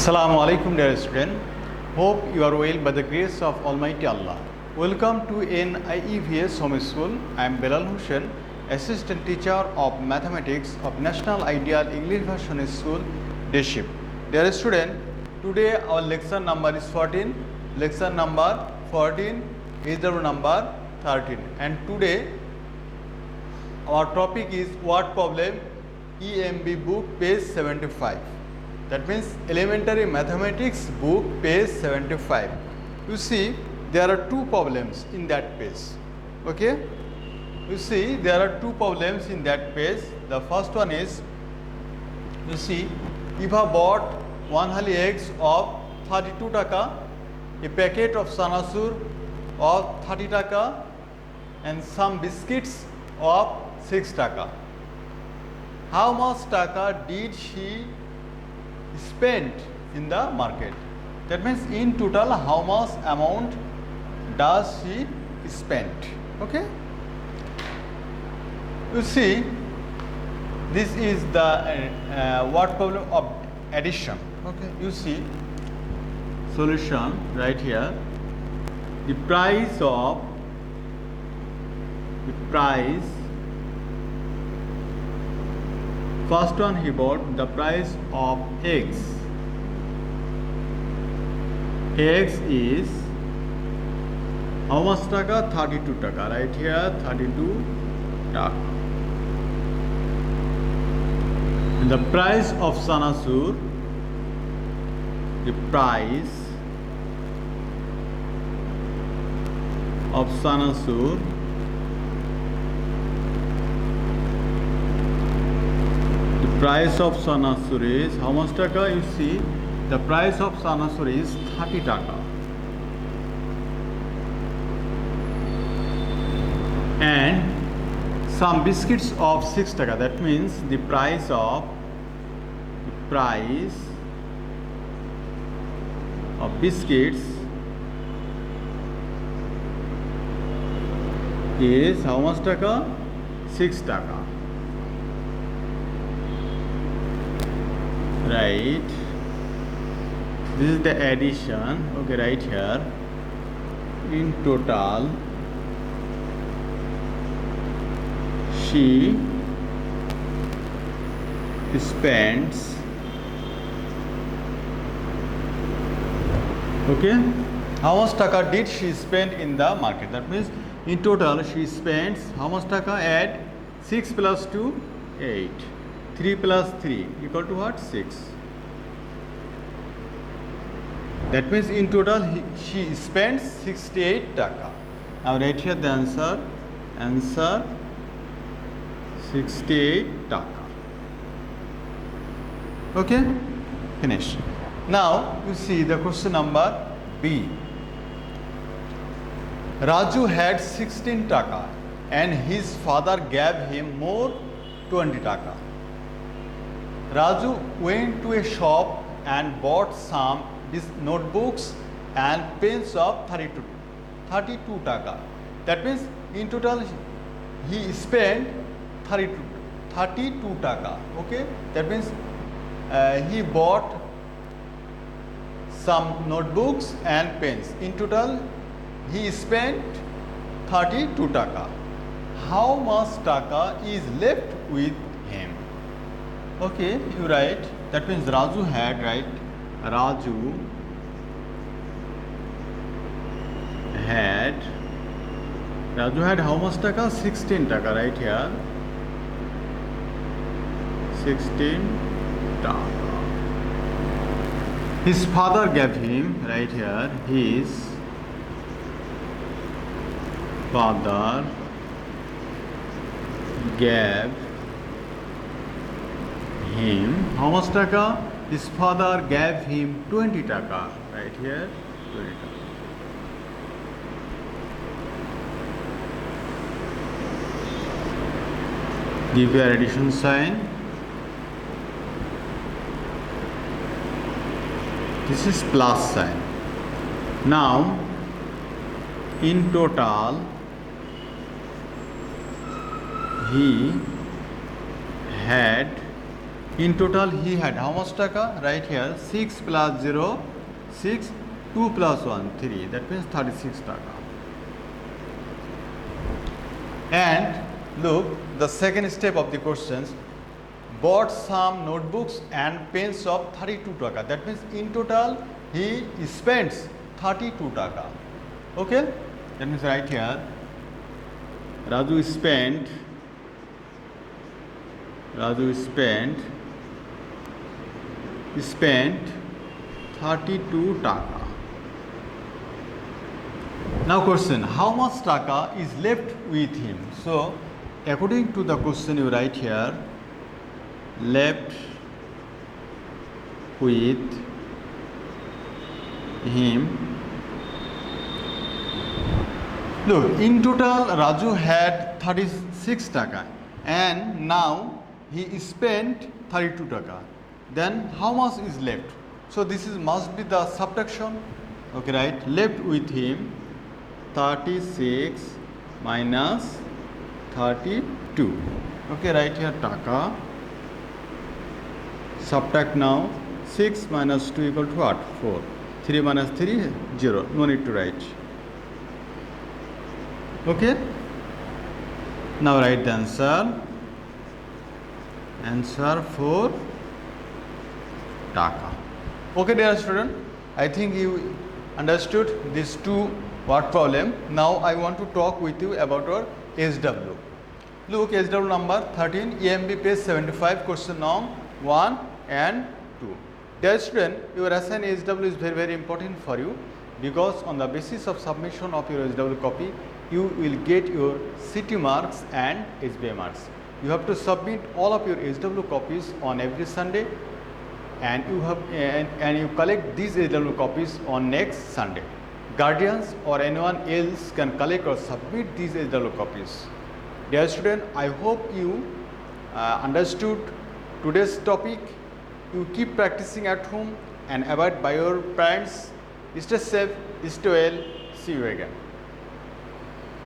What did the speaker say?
Assalamu alaikum dear student. Hope you are well by the grace of Almighty Allah. Welcome to NIEVS Home School. I am Belal Hussain, Assistant Teacher of Mathematics of National Ideal English Version School, Deship. Dear student, today our lecture number is 14. Lecture number 14 is the number 13. And today our topic is word problem, EMB book, page 75. That means elementary mathematics book, page 75. You see there are two problems in that page. Okay, you see there are two problems in that page. The first one is, you see, if I bought 1 hali eggs of 32 taka, a packet of sanasur of 30 taka, and some biscuits of 6 taka, how much taka did she spent in the market? That means in total how much amount does she spend? Okay, you see this is the word problem of addition. Okay, you see solution right here. The price, first one he bought the price of eggs. Eggs is how much taka? 32 taka. Right here 32 taka. And the price of sanasur, the price of sanasur price of sanasur is how much taka? You see the price of sanasur is 30 taka, and some biscuits of 6 taka. That means the price of biscuits is how much taka? 6 taka. Right, this is the addition. Okay, right here in total she spends, okay, how much taka did she spend in the market? That means in total she spends how much taka? Add 6 plus 2, 8. 3 plus 3 equal to what? 6. That means in total she spends 68 taka. Now write here the answer 68 taka. Okay, finish. Now you see the question number B. Raju had 16 taka and his father gave him more 20 taka. Raju went to a shop and bought some notebooks and pens of 32 taka. That means in total he spent 32 taka. Okay, that means he bought some notebooks and pens. In total he spent 32 taka. How much taka is left with him? Okay, you write. That means Raju had, right? Raju had how much taka? 16 taka. Right here 16 taka. His father gave him, right here, his father gave him how much taka? His father gave him 20 taka. Right here 20 taka. Give your addition sign. This is plus sign. Now in total he had In total, he had how much taka? Right here, 6 plus 0, 6, 2 plus 1, 3. That means 36 taka. And look, the second step of the questions, bought some notebooks and pens of 32 taka. That means in total, he spends 32 taka. Okay? That means right here, Raju spent 32 taka. Now question, how much taka is left with him? So according to the question you write here, left with him. Look, in total Raju had 36 taka and now he spent 32 taka. Then how much is left? So this is must be the subtraction. Okay, right? Left with him 36 minus 32. Okay, right here taka. Subtract now. 6 minus 2 equal to what? 4. 3 minus 3, 0. No need to write. Okay? Now write the answer. Answer 4 taka. Okay, dear student, I think you understood these two word problem. Now I want to talk with you about our SW. Look, SW number 13, EMB page 75, question number 1 and 2. Dear student, your assigned SW is very, very important for you because on the basis of submission of your SW copy, you will get your CT marks and SBI marks. You have to submit all of your SW copies on every Sunday, and you collect these SW copies on next Sunday. Guardians or anyone else can collect or submit these SW copies. Dear student, I hope you understood today's topic. You keep practicing at home and abide by your parents. Stay safe, stay well. See you again.